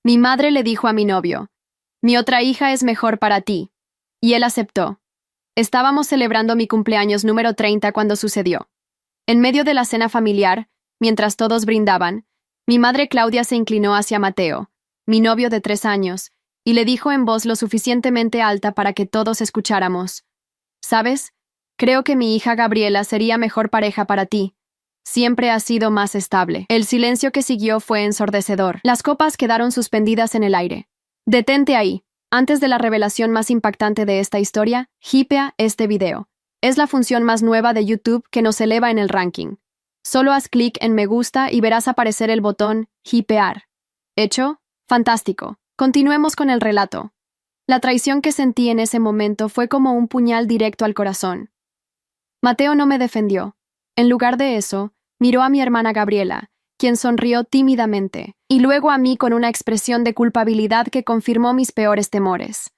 Mi madre le dijo a mi novio, mi otra hija es mejor para ti. Y él aceptó. Estábamos celebrando mi cumpleaños número 30 cuando sucedió. En medio de la cena familiar, mientras todos brindaban, mi madre Claudia se inclinó hacia Mateo, mi novio de 3 años, y le dijo en voz lo suficientemente alta para que todos escucháramos. ¿Sabes? Creo que mi hija Gabriela sería mejor pareja para ti. Siempre ha sido más estable. El silencio que siguió fue ensordecedor. Las copas quedaron suspendidas en el aire. Detente ahí. Antes de la revelación más impactante de esta historia, hipea este video. Es la función más nueva de YouTube que nos eleva en el ranking. Solo haz clic en me gusta y verás aparecer el botón hipear. ¿Hecho? Fantástico. Continuemos con el relato. La traición que sentí en ese momento fue como un puñal directo al corazón. Mateo no me defendió. En lugar de eso, miró a mi hermana Gabriela, quien sonrió tímidamente, y luego a mí con una expresión de culpabilidad que confirmó mis peores temores.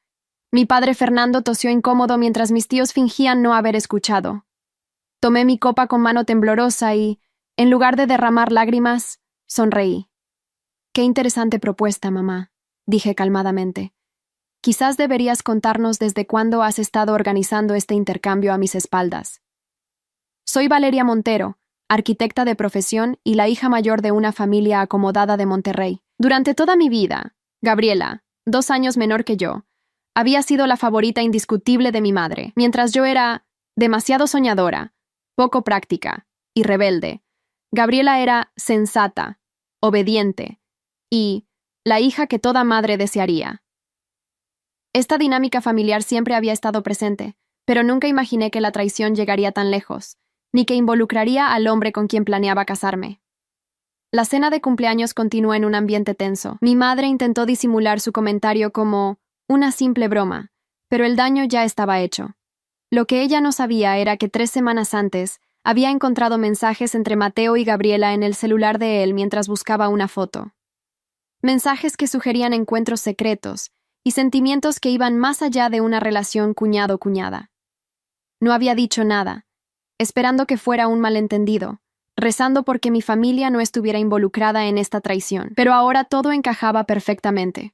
Mi padre Fernando tosió incómodo mientras mis tíos fingían no haber escuchado. Tomé mi copa con mano temblorosa y, en lugar de derramar lágrimas, sonreí. «Qué interesante propuesta, mamá», dije calmadamente. «Quizás deberías contarnos desde cuándo has estado organizando este intercambio a mis espaldas». Soy Valeria Montero, arquitecta de profesión y la hija mayor de una familia acomodada de Monterrey. Durante toda mi vida, Gabriela, 2 años menor que yo, había sido la favorita indiscutible de mi madre, mientras yo era demasiado soñadora, poco práctica y rebelde. Gabriela era sensata, obediente y la hija que toda madre desearía. Esta dinámica familiar siempre había estado presente, pero nunca imaginé que la traición llegaría tan lejos, ni que involucraría al hombre con quien planeaba casarme. La cena de cumpleaños continuó en un ambiente tenso. Mi madre intentó disimular su comentario como una simple broma, pero el daño ya estaba hecho. Lo que ella no sabía era que 3 semanas antes había encontrado mensajes entre Mateo y Gabriela en el celular de él mientras buscaba una foto. Mensajes que sugerían encuentros secretos y sentimientos que iban más allá de una relación cuñado-cuñada. No había dicho nada, esperando que fuera un malentendido, rezando porque mi familia no estuviera involucrada en esta traición, pero ahora todo encajaba perfectamente.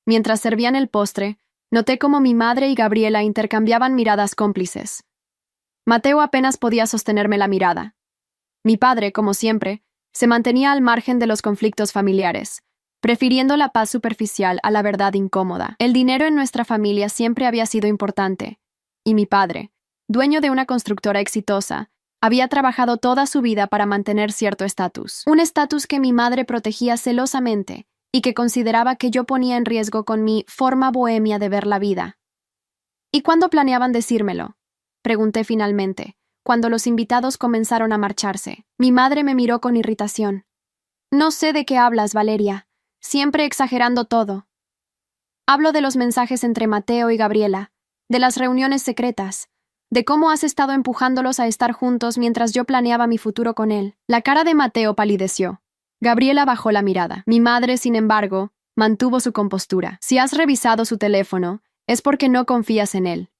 Mientras servían el postre, noté cómo mi madre y Gabriela intercambiaban miradas cómplices. Mateo apenas podía sostenerme la mirada. Mi padre, como siempre, se mantenía al margen de los conflictos familiares, prefiriendo la paz superficial a la verdad incómoda. El dinero en nuestra familia siempre había sido importante, y mi padre, dueño de una constructora exitosa, había trabajado toda su vida para mantener cierto estatus. Un estatus que mi madre protegía celosamente y que consideraba que yo ponía en riesgo con mi forma bohemia de ver la vida. ¿Y cuándo planeaban decírmelo?, pregunté finalmente, cuando los invitados comenzaron a marcharse. Mi madre me miró con irritación. «No sé de qué hablas, Valeria. Siempre exagerando todo. Hablo de los mensajes entre Mateo y Gabriela, de las reuniones secretas, de cómo has estado empujándolos a estar juntos mientras yo planeaba mi futuro con él». La cara de Mateo palideció. Gabriela bajó la mirada. Mi madre, sin embargo, mantuvo su compostura. «Si has revisado su teléfono, es porque no confías en él.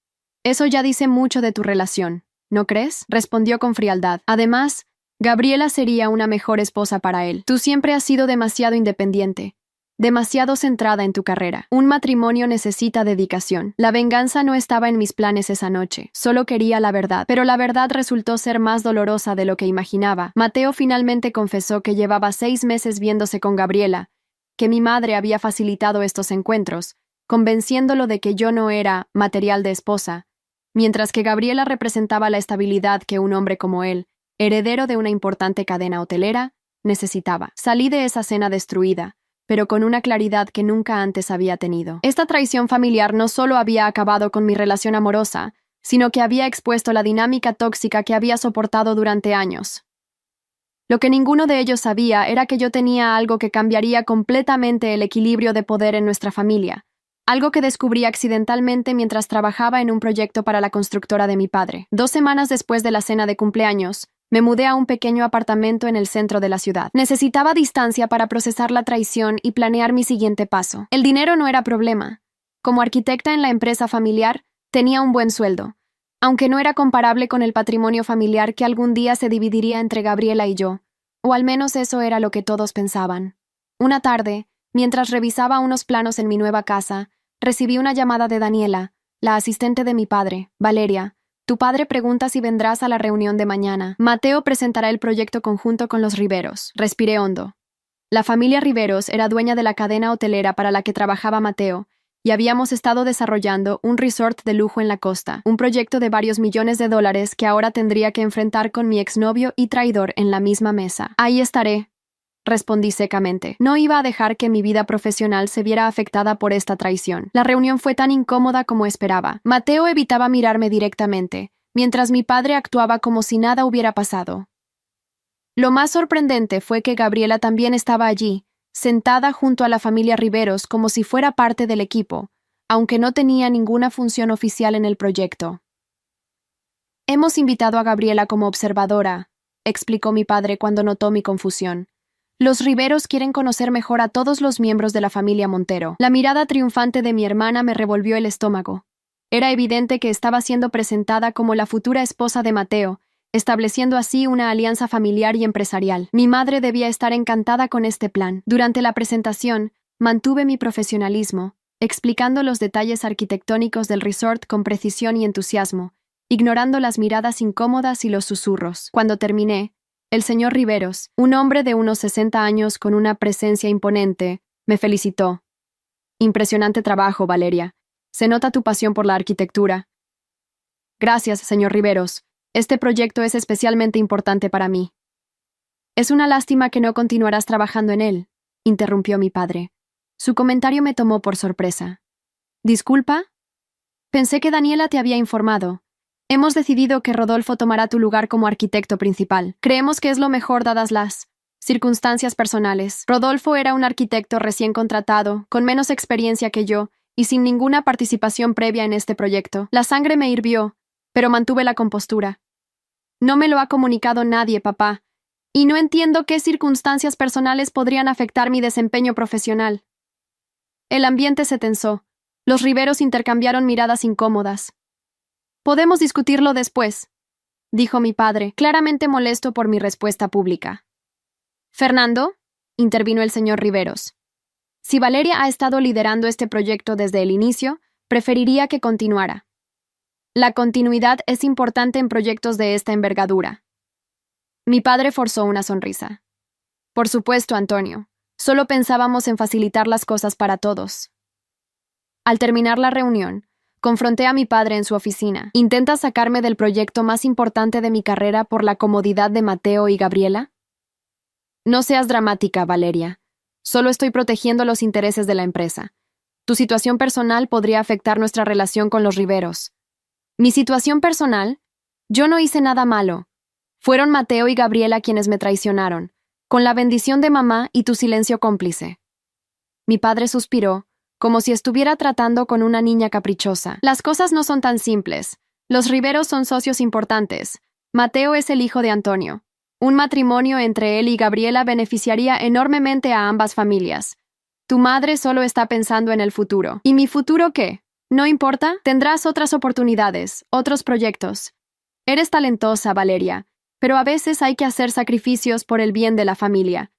Eso ya dice mucho de tu relación, ¿no crees?», respondió con frialdad. «Además, Gabriela sería una mejor esposa para él. Tú siempre has sido demasiado independiente, demasiado centrada en tu carrera. Un matrimonio necesita dedicación. La venganza no estaba en mis planes esa noche. Solo quería la verdad. Pero la verdad resultó ser más dolorosa de lo que imaginaba. Mateo finalmente confesó que llevaba 6 meses viéndose con Gabriela, que mi madre había facilitado estos encuentros, convenciéndolo de que yo no era material de esposa, mientras que Gabriela representaba la estabilidad que un hombre como él, heredero de una importante cadena hotelera, necesitaba. Salí de esa cena destruida, pero con una claridad que nunca antes había tenido. Esta traición familiar no solo había acabado con mi relación amorosa, sino que había expuesto la dinámica tóxica que había soportado durante años. Lo que ninguno de ellos sabía era que yo tenía algo que cambiaría completamente el equilibrio de poder en nuestra familia, algo que descubrí accidentalmente mientras trabajaba en un proyecto para la constructora de mi padre. 2 semanas después de la cena de cumpleaños, me mudé a un pequeño apartamento en el centro de la ciudad. Necesitaba distancia para procesar la traición y planear mi siguiente paso. El dinero no era problema. Como arquitecta en la empresa familiar, tenía un buen sueldo, aunque no era comparable con el patrimonio familiar que algún día se dividiría entre Gabriela y yo, o al menos eso era lo que todos pensaban. Una tarde, Mientras revisaba unos planos en mi nueva casa, recibí una llamada de Daniela, la asistente de mi padre. Valeria, tu padre pregunta si vendrás a la reunión de mañana. Mateo presentará el proyecto conjunto con los Riveros. Respiré hondo. La familia Riveros era dueña de la cadena hotelera para la que trabajaba Mateo, y habíamos estado desarrollando un resort de lujo en la costa, un proyecto de varios millones de dólares que ahora tendría que enfrentar con mi exnovio y traidor en la misma mesa. Ahí estaré, respondí secamente. No iba a dejar que mi vida profesional se viera afectada por esta traición. La reunión fue tan incómoda como esperaba. Mateo evitaba mirarme directamente, mientras mi padre actuaba como si nada hubiera pasado. Lo más sorprendente fue que Gabriela también estaba allí, sentada junto a la familia Riveros como si fuera parte del equipo, aunque no tenía ninguna función oficial en el proyecto. Hemos invitado a Gabriela como observadora, explicó mi padre cuando notó mi confusión. Los Riveros quieren conocer mejor a todos los miembros de la familia Montero. La mirada triunfante de mi hermana me revolvió el estómago. Era evidente que estaba siendo presentada como la futura esposa de Mateo, estableciendo así una alianza familiar y empresarial. Mi madre debía estar encantada con este plan. Durante la presentación, mantuve mi profesionalismo, explicando los detalles arquitectónicos del resort con precisión y entusiasmo, ignorando las miradas incómodas y los susurros. Cuando terminé, el señor Riveros, un hombre de unos 60 años con una presencia imponente, me felicitó. Impresionante trabajo, Valeria. Se nota tu pasión por la arquitectura. Gracias, señor Riveros. Este proyecto es especialmente importante para mí. Es una lástima que no continuarás trabajando en él, interrumpió mi padre. Su comentario me tomó por sorpresa. ¿Disculpa? Pensé que Daniela te había informado. Hemos decidido que Rodolfo tomará tu lugar como arquitecto principal. Creemos que es lo mejor dadas las circunstancias personales. Rodolfo era un arquitecto recién contratado, con menos experiencia que yo, y sin ninguna participación previa en este proyecto. La sangre me hirvió, pero mantuve la compostura. No me lo ha comunicado nadie, papá, y no entiendo qué circunstancias personales podrían afectar mi desempeño profesional. El ambiente se tensó. Los Riveros intercambiaron miradas incómodas. Podemos discutirlo después, dijo mi padre, claramente molesto por mi respuesta pública. Fernando, intervino el señor Riveros. Si Valeria ha estado liderando este proyecto desde el inicio, preferiría que continuara. La continuidad es importante en proyectos de esta envergadura. Mi padre forzó una sonrisa. Por supuesto, Antonio. Solo pensábamos en facilitar las cosas para todos. Al terminar la reunión, confronté a mi padre en su oficina. ¿Intenta sacarme del proyecto más importante de mi carrera por la comodidad de Mateo y Gabriela? No seas dramática, Valeria. Solo estoy protegiendo los intereses de la empresa. Tu situación personal podría afectar nuestra relación con los Riveros. ¿Mi situación personal? Yo no hice nada malo. Fueron Mateo y Gabriela quienes me traicionaron, con la bendición de mamá y tu silencio cómplice. Mi padre suspiró, como si estuviera tratando con una niña caprichosa. Las cosas no son tan simples. Los Riveros son socios importantes. Mateo es el hijo de Antonio. Un matrimonio entre él y Gabriela beneficiaría enormemente a ambas familias. Tu madre solo está pensando en el futuro. ¿Y mi futuro qué? ¿No importa? Tendrás otras oportunidades, otros proyectos. Eres talentosa, Valeria, pero a veces hay que hacer sacrificios por el bien de la familia.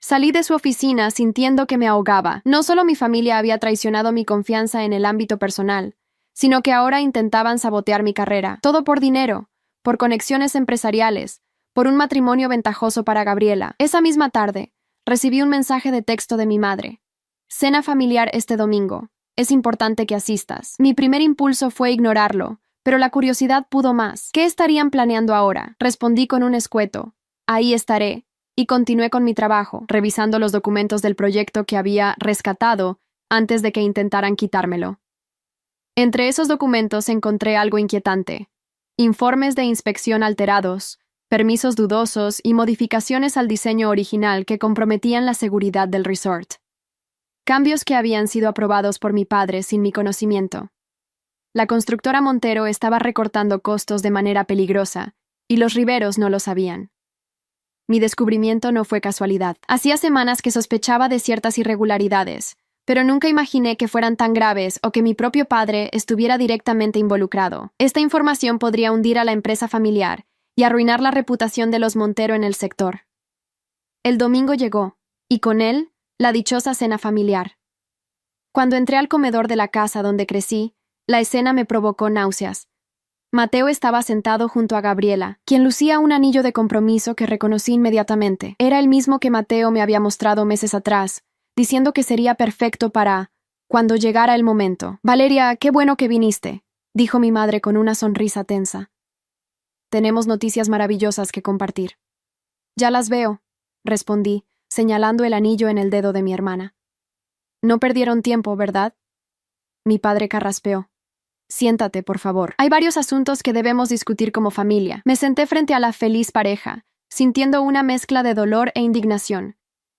Salí de su oficina sintiendo que me ahogaba. No solo mi familia había traicionado mi confianza en el ámbito personal, sino que ahora intentaban sabotear mi carrera. Todo por dinero, por conexiones empresariales, por un matrimonio ventajoso para Gabriela. Esa misma tarde, recibí un mensaje de texto de mi madre. Cena familiar este domingo. Es importante que asistas. Mi primer impulso fue ignorarlo, pero la curiosidad pudo más. ¿Qué estarían planeando ahora? Respondí con un escueto. Ahí estaré. Y continué con mi trabajo, revisando los documentos del proyecto que había rescatado antes de que intentaran quitármelo. Entre esos documentos encontré algo inquietante. Informes de inspección alterados, permisos dudosos y modificaciones al diseño original que comprometían la seguridad del resort. Cambios que habían sido aprobados por mi padre sin mi conocimiento. La constructora Montero estaba recortando costos de manera peligrosa, y los Riveros no lo sabían. Mi descubrimiento no fue casualidad. Hacía semanas que sospechaba de ciertas irregularidades, pero nunca imaginé que fueran tan graves o que mi propio padre estuviera directamente involucrado. Esta información podría hundir a la empresa familiar y arruinar la reputación de los Montero en el sector. El domingo llegó, y con él, La dichosa cena familiar. Cuando entré al comedor de la casa donde crecí, la escena me provocó náuseas. Mateo estaba sentado junto a Gabriela, quien lucía un anillo de compromiso que reconocí inmediatamente. Era el mismo que Mateo me había mostrado meses atrás, diciendo que sería perfecto para cuando llegara el momento. Valeria, qué bueno que viniste, dijo mi madre con una sonrisa tensa. Tenemos noticias maravillosas que compartir. Ya las veo, respondí, señalando el anillo en el dedo de mi hermana. No perdieron tiempo, ¿verdad? Mi padre carraspeó. Siéntate, por favor. Hay varios asuntos que debemos discutir como familia. Me senté frente a la feliz pareja, sintiendo una mezcla de dolor e indignación.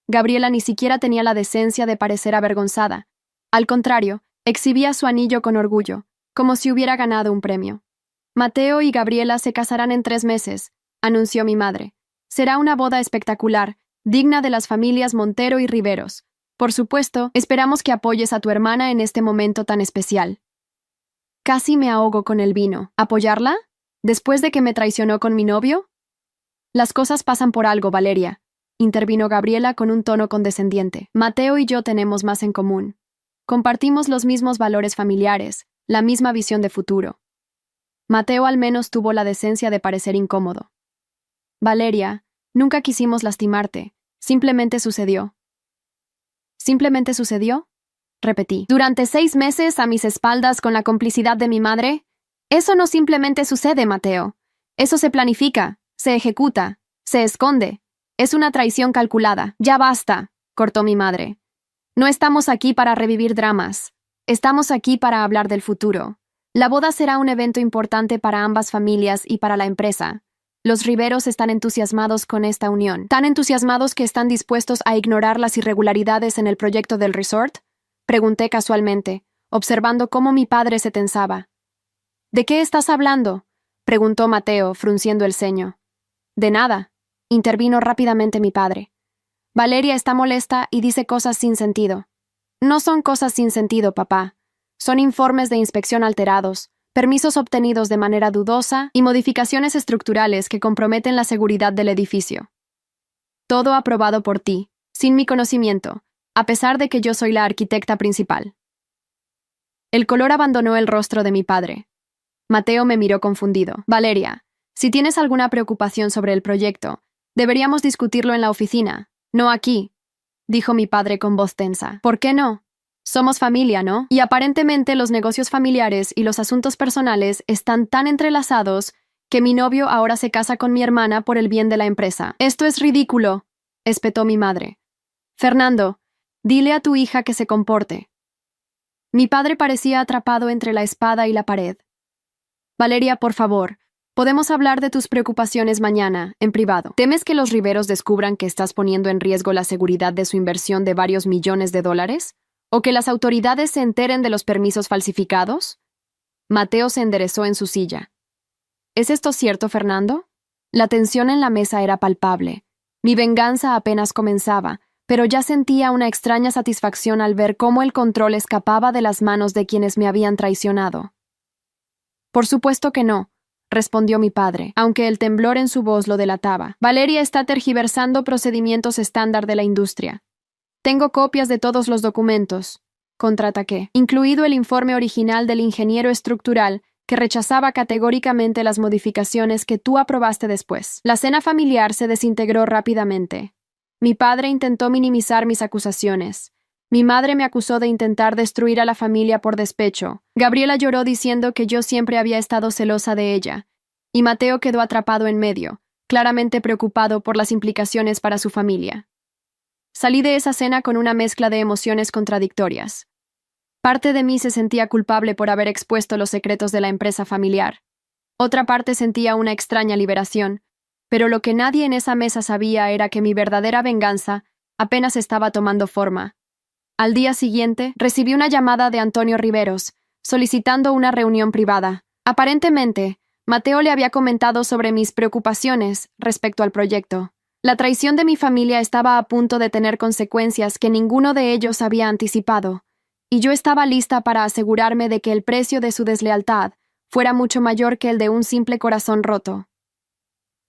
Gabriela ni siquiera tenía la decencia de parecer avergonzada. Al contrario, exhibía su anillo con orgullo, como si hubiera ganado un premio. Mateo y Gabriela se casarán en 3 meses, anunció mi madre. Será una boda espectacular, digna de las familias Montero y Riveros. Por supuesto, esperamos que apoyes a tu hermana en este momento tan especial. Casi me ahogo con el vino. ¿Apoyarla? ¿Después de que me traicionó con mi novio? Las cosas pasan por algo, Valeria, intervino Gabriela con un tono condescendiente. Mateo y yo tenemos más en común. Compartimos los mismos valores familiares, la misma visión de futuro. Mateo al menos tuvo la decencia de parecer incómodo. Valeria, nunca quisimos lastimarte. Simplemente sucedió. ¿Simplemente sucedió? Repetí. Durante 6 meses a mis espaldas con la complicidad de mi madre. Eso no simplemente sucede, Mateo. Eso se planifica, se ejecuta, se esconde. Es una traición calculada. Ya basta, cortó mi madre. No estamos aquí para revivir dramas. Estamos aquí para hablar del futuro. La boda será un evento importante para ambas familias y para la empresa. Los Riveros están entusiasmados con esta unión. Tan entusiasmados que están dispuestos a ignorar las irregularidades en el proyecto del resort. Pregunté casualmente, observando cómo mi padre se tensaba. ¿De qué estás hablando?, preguntó Mateo, frunciendo el ceño. De nada, intervino rápidamente mi padre. Valeria está molesta y dice cosas sin sentido. No son cosas sin sentido, papá. Son informes de inspección alterados, permisos obtenidos de manera dudosa y modificaciones estructurales que comprometen la seguridad del edificio. Todo aprobado por ti, sin mi conocimiento, a pesar de que yo soy la arquitecta principal. El color abandonó el rostro de mi padre. Mateo me miró confundido. Valeria, si tienes alguna preocupación sobre el proyecto, deberíamos discutirlo en la oficina, no aquí, dijo mi padre con voz tensa. ¿Por qué no? Somos familia, ¿no? Y aparentemente los negocios familiares y los asuntos personales están tan entrelazados que mi novio ahora se casa con mi hermana por el bien de la empresa. Esto es ridículo, espetó mi madre. Fernando, dile a tu hija que se comporte. Mi padre parecía atrapado entre la espada y la pared. Valeria, por favor, podemos hablar de tus preocupaciones mañana, en privado. ¿Temes que los Riveros descubran que estás poniendo en riesgo la seguridad de su inversión de varios millones de dólares? ¿O que las autoridades se enteren de los permisos falsificados? Mateo se enderezó en su silla. ¿Es esto cierto, Fernando? La tensión en la mesa era palpable. Mi venganza apenas comenzaba, pero ya sentía una extraña satisfacción al ver cómo el control escapaba de las manos de quienes me habían traicionado. Por supuesto que no, respondió mi padre, aunque el temblor en su voz lo delataba. Valeria está tergiversando procedimientos estándar de la industria. Tengo copias de todos los documentos, contraataqué, incluido el informe original del ingeniero estructural que rechazaba categóricamente las modificaciones que tú aprobaste después. La cena familiar se desintegró rápidamente. Mi padre intentó minimizar mis acusaciones. Mi madre me acusó de intentar destruir a la familia por despecho. Gabriela lloró diciendo que yo siempre había estado celosa de ella. Y Mateo quedó atrapado en medio, claramente preocupado por las implicaciones para su familia. Salí de esa cena con una mezcla de emociones contradictorias. Parte de mí se sentía culpable por haber expuesto los secretos de la empresa familiar. Otra parte sentía una extraña liberación, pero lo que nadie en esa mesa sabía era que mi verdadera venganza apenas estaba tomando forma. Al día siguiente, recibí una llamada de Antonio Riveros, solicitando una reunión privada. Aparentemente, Mateo le había comentado sobre mis preocupaciones respecto al proyecto. La traición de mi familia estaba a punto de tener consecuencias que ninguno de ellos había anticipado, y yo estaba lista para asegurarme de que el precio de su deslealtad fuera mucho mayor que el de un simple corazón roto.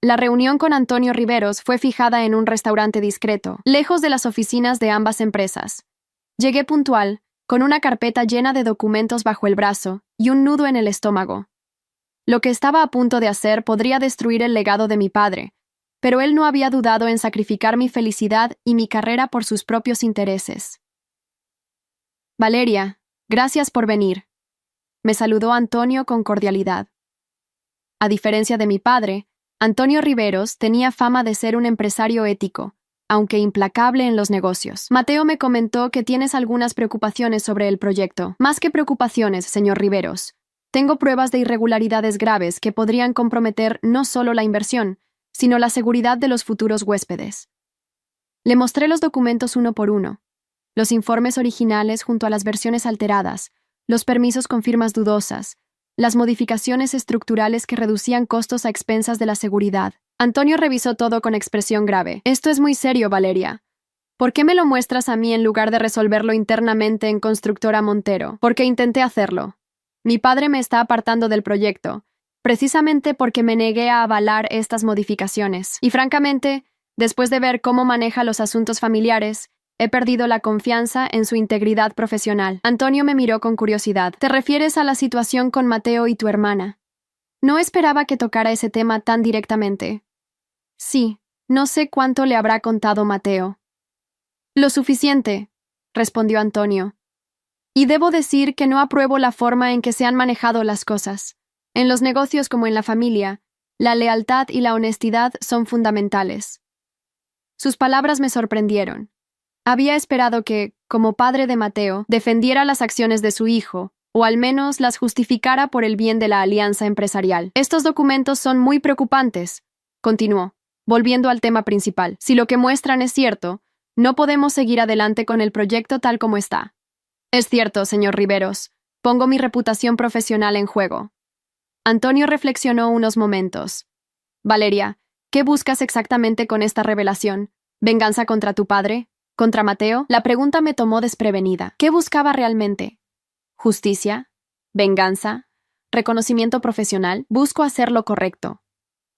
La reunión con Antonio Riveros fue fijada en un restaurante discreto, lejos de las oficinas de ambas empresas. Llegué puntual, con una carpeta llena de documentos bajo el brazo y un nudo en el estómago. Lo que estaba a punto de hacer podría destruir el legado de mi padre, pero él no había dudado en sacrificar mi felicidad y mi carrera por sus propios intereses. Valeria, gracias por venir. Me saludó Antonio con cordialidad. A diferencia de mi padre, Antonio Riveros tenía fama de ser un empresario ético, aunque implacable en los negocios. Mateo me comentó que tienes algunas preocupaciones sobre el proyecto. Más que preocupaciones, señor Riveros. Tengo pruebas de irregularidades graves que podrían comprometer no solo la inversión, sino la seguridad de los futuros huéspedes. Le mostré los documentos uno por uno, los informes originales junto a las versiones alteradas, los permisos con firmas dudosas, las modificaciones estructurales que reducían costos a expensas de la seguridad. Antonio revisó todo con expresión grave. Esto es muy serio, Valeria. ¿Por qué me lo muestras a mí en lugar de resolverlo internamente en Constructora Montero? Porque intenté hacerlo. Mi padre me está apartando del proyecto, precisamente porque me negué a avalar estas modificaciones. Y francamente, después de ver cómo maneja los asuntos familiares, he perdido la confianza en su integridad profesional. Antonio me miró con curiosidad. ¿Te refieres a la situación con Mateo y tu hermana? No esperaba que tocara ese tema tan directamente. Sí, no sé cuánto le habrá contado Mateo. Lo suficiente, respondió Antonio. Y debo decir que no apruebo la forma en que se han manejado las cosas. En los negocios como en la familia, la lealtad y la honestidad son fundamentales. Sus palabras me sorprendieron. Había esperado que, como padre de Mateo, defendiera las acciones de su hijo, o al menos las justificara por el bien de la alianza empresarial. Estos documentos son muy preocupantes, continuó, volviendo al tema principal. Si lo que muestran es cierto, no podemos seguir adelante con el proyecto tal como está. Es cierto, señor Riveros, pongo mi reputación profesional en juego. Antonio reflexionó unos momentos. Valeria, ¿qué buscas exactamente con esta revelación? ¿Venganza contra tu padre? ¿Contra Mateo? La pregunta me tomó desprevenida. ¿Qué buscaba realmente? ¿Justicia? ¿Venganza? ¿Reconocimiento profesional? Busco hacer lo correcto.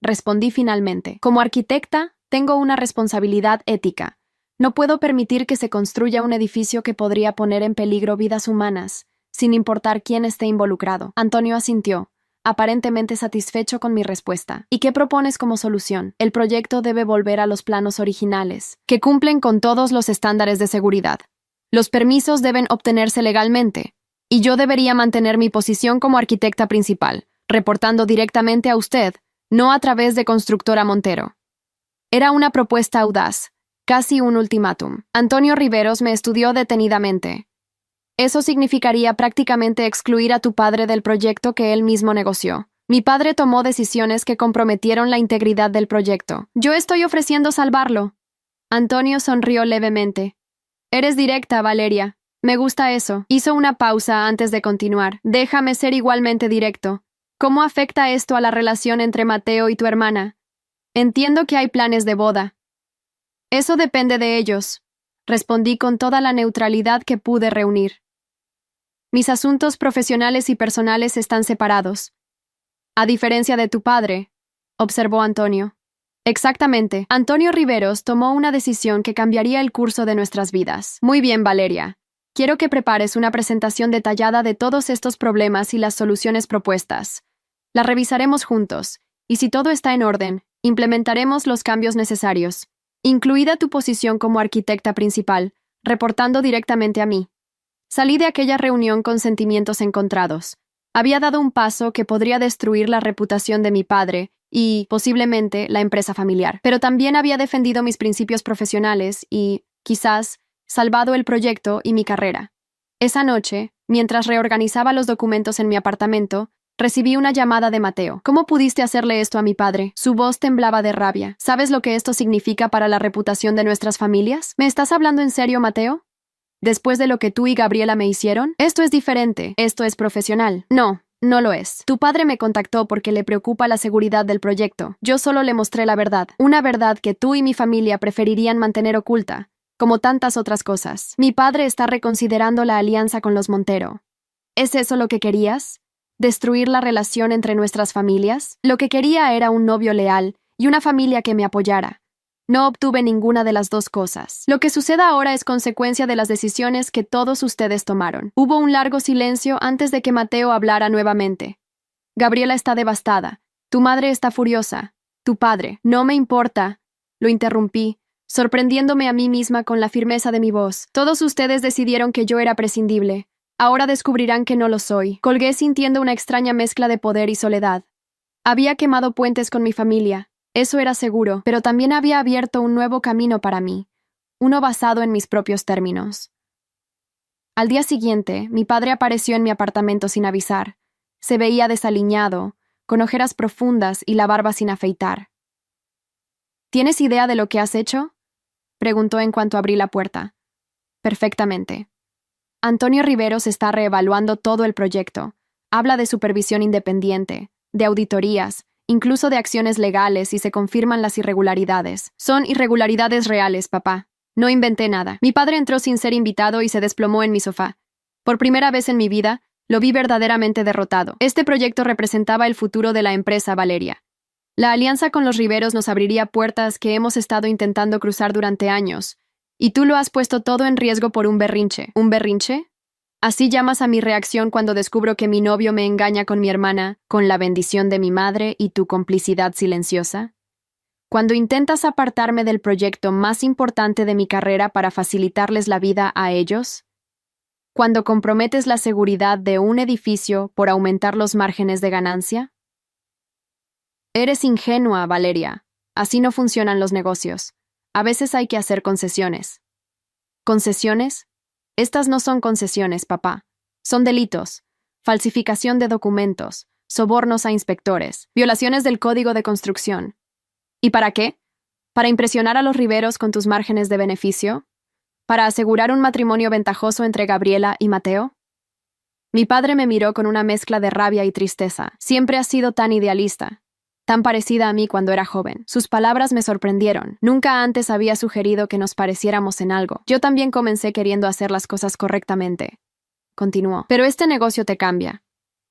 Respondí finalmente. Como arquitecta, tengo una responsabilidad ética. No puedo permitir que se construya un edificio que podría poner en peligro vidas humanas, sin importar quién esté involucrado. Antonio asintió, aparentemente satisfecho con mi respuesta. ¿Y qué propones como solución? El proyecto debe volver a los planos originales, que cumplen con todos los estándares de seguridad. Los permisos deben obtenerse legalmente, y yo debería mantener mi posición como arquitecta principal, reportando directamente a usted, no a través de Constructora Montero. Era una propuesta audaz, casi un ultimátum. Antonio Riveros me estudió detenidamente. Eso significaría prácticamente excluir a tu padre del proyecto que él mismo negoció. Mi padre tomó decisiones que comprometieron la integridad del proyecto. Yo estoy ofreciendo salvarlo. Antonio sonrió levemente. Eres directa, Valeria. Me gusta eso. Hizo una pausa antes de continuar. Déjame ser igualmente directo. ¿Cómo afecta esto a la relación entre Mateo y tu hermana? Entiendo que hay planes de boda. Eso depende de ellos, respondí con toda la neutralidad que pude reunir. Mis asuntos profesionales y personales están separados. A diferencia de tu padre, observó Antonio. Exactamente. Antonio Riveros tomó una decisión que cambiaría el curso de nuestras vidas. Muy bien, Valeria. Quiero que prepares una presentación detallada de todos estos problemas y las soluciones propuestas. La revisaremos juntos, y si todo está en orden, implementaremos los cambios necesarios, incluida tu posición como arquitecta principal, reportando directamente a mí. Salí de aquella reunión con sentimientos encontrados. Había dado un paso que podría destruir la reputación de mi padre y, posiblemente, la empresa familiar. Pero también había defendido mis principios profesionales y, quizás, salvado el proyecto y mi carrera. Esa noche, mientras reorganizaba los documentos en mi apartamento, recibí una llamada de Mateo. ¿Cómo pudiste hacerle esto a mi padre? Su voz temblaba de rabia. ¿Sabes lo que esto significa para la reputación de nuestras familias? ¿Me estás hablando en serio, Mateo? ¿Después de lo que tú y Gabriela me hicieron? Esto es diferente. Esto es profesional. No, no lo es. Tu padre me contactó porque le preocupa la seguridad del proyecto. Yo solo le mostré la verdad. Una verdad que tú y mi familia preferirían mantener oculta, como tantas otras cosas. Mi padre está reconsiderando la alianza con los Montero. ¿Es eso lo que querías? ¿Destruir la relación entre nuestras familias? Lo que quería era un novio leal y una familia que me apoyara. No obtuve ninguna de las dos cosas. Lo que sucede ahora es consecuencia de las decisiones que todos ustedes tomaron. Hubo un largo silencio antes de que Mateo hablara nuevamente. Gabriela está devastada. Tu madre está furiosa. Tu padre. No me importa. Lo interrumpí, sorprendiéndome a mí misma con la firmeza de mi voz. Todos ustedes decidieron que yo era prescindible. Ahora descubrirán que no lo soy. Colgué sintiendo una extraña mezcla de poder y soledad. Había quemado puentes con mi familia. Eso era seguro, pero también había abierto un nuevo camino para mí, uno basado en mis propios términos. Al día siguiente, mi padre apareció en mi apartamento sin avisar. Se veía desaliñado, con ojeras profundas y la barba sin afeitar. ¿Tienes idea de lo que has hecho?, preguntó en cuanto abrí la puerta. Perfectamente. Antonio Riveros está reevaluando todo el proyecto. Habla de supervisión independiente, de auditorías, incluso de acciones legales si se confirman las irregularidades. Son irregularidades reales, papá. No inventé nada. Mi padre entró sin ser invitado y se desplomó en mi sofá. Por primera vez en mi vida, lo vi verdaderamente derrotado. Este proyecto representaba el futuro de la empresa Valeria. La alianza con los Riveros nos abriría puertas que hemos estado intentando cruzar durante años. Y tú lo has puesto todo en riesgo por un berrinche. ¿Un berrinche? ¿Así llamas a mi reacción cuando descubro que mi novio me engaña con mi hermana, con la bendición de mi madre y tu complicidad silenciosa? Cuando intentas apartarme del proyecto más importante de mi carrera para facilitarles la vida a ellos? Cuando comprometes la seguridad de un edificio por aumentar los márgenes de ganancia? Eres ingenua, Valeria. Así no funcionan los negocios. A veces hay que hacer concesiones. ¿Concesiones? Estas no son concesiones, papá. Son delitos. Falsificación de documentos, sobornos a inspectores, violaciones del Código de Construcción. ¿Y para qué? ¿Para impresionar a los Riveros con tus márgenes de beneficio? ¿Para asegurar un matrimonio ventajoso entre Gabriela y Mateo? Mi padre me miró con una mezcla de rabia y tristeza. Siempre has sido tan idealista, tan parecida a mí cuando era joven. Sus palabras me sorprendieron. Nunca antes había sugerido que nos pareciéramos en algo. Yo también comencé queriendo hacer las cosas correctamente. Continuó. Pero este negocio te cambia.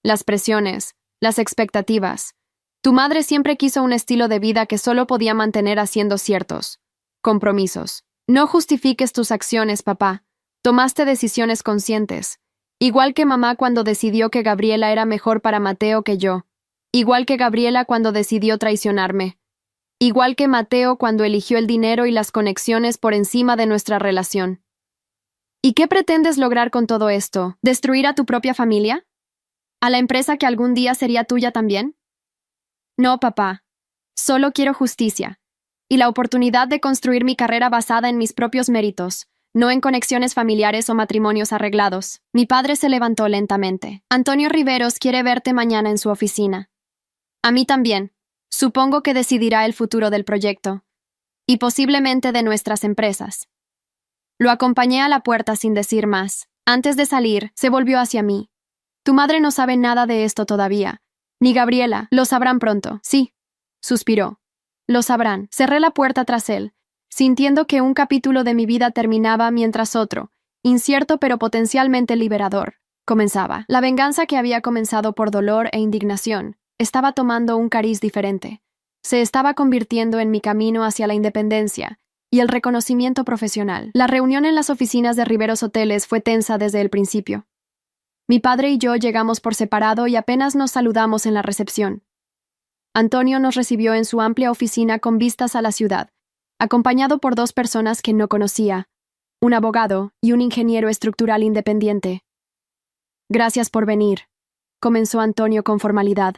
Las presiones, las expectativas. Tu madre siempre quiso un estilo de vida que solo podía mantener haciendo ciertos compromisos. No justifiques tus acciones, papá. Tomaste decisiones conscientes. Igual que mamá cuando decidió que Gabriela era mejor para Mateo que yo. Igual que Gabriela cuando decidió traicionarme. Igual que Mateo cuando eligió el dinero y las conexiones por encima de nuestra relación. ¿Y qué pretendes lograr con todo esto? ¿Destruir a tu propia familia? ¿A la empresa que algún día sería tuya también? No, papá. Solo quiero justicia. Y la oportunidad de construir mi carrera basada en mis propios méritos, no en conexiones familiares o matrimonios arreglados. Mi padre se levantó lentamente. Antonio Riveros quiere verte mañana en su oficina. A mí también. Supongo que decidirá el futuro del proyecto. Y posiblemente de nuestras empresas. Lo acompañé a la puerta sin decir más. Antes de salir, se volvió hacia mí. Tu madre no sabe nada de esto todavía. Ni Gabriela. Lo sabrán pronto. Sí. Suspiró. Lo sabrán. Cerré la puerta tras él, sintiendo que un capítulo de mi vida terminaba mientras otro, incierto pero potencialmente liberador, comenzaba. La venganza que había comenzado por dolor e indignación estaba tomando un cariz diferente. Se estaba convirtiendo en mi camino hacia la independencia y el reconocimiento profesional. La reunión en las oficinas de Riveros Hoteles fue tensa desde el principio. Mi padre y yo llegamos por separado y apenas nos saludamos en la recepción. Antonio nos recibió en su amplia oficina con vistas a la ciudad, acompañado por dos personas que no conocía, un abogado y un ingeniero estructural independiente. Gracias por venir, comenzó Antonio con formalidad.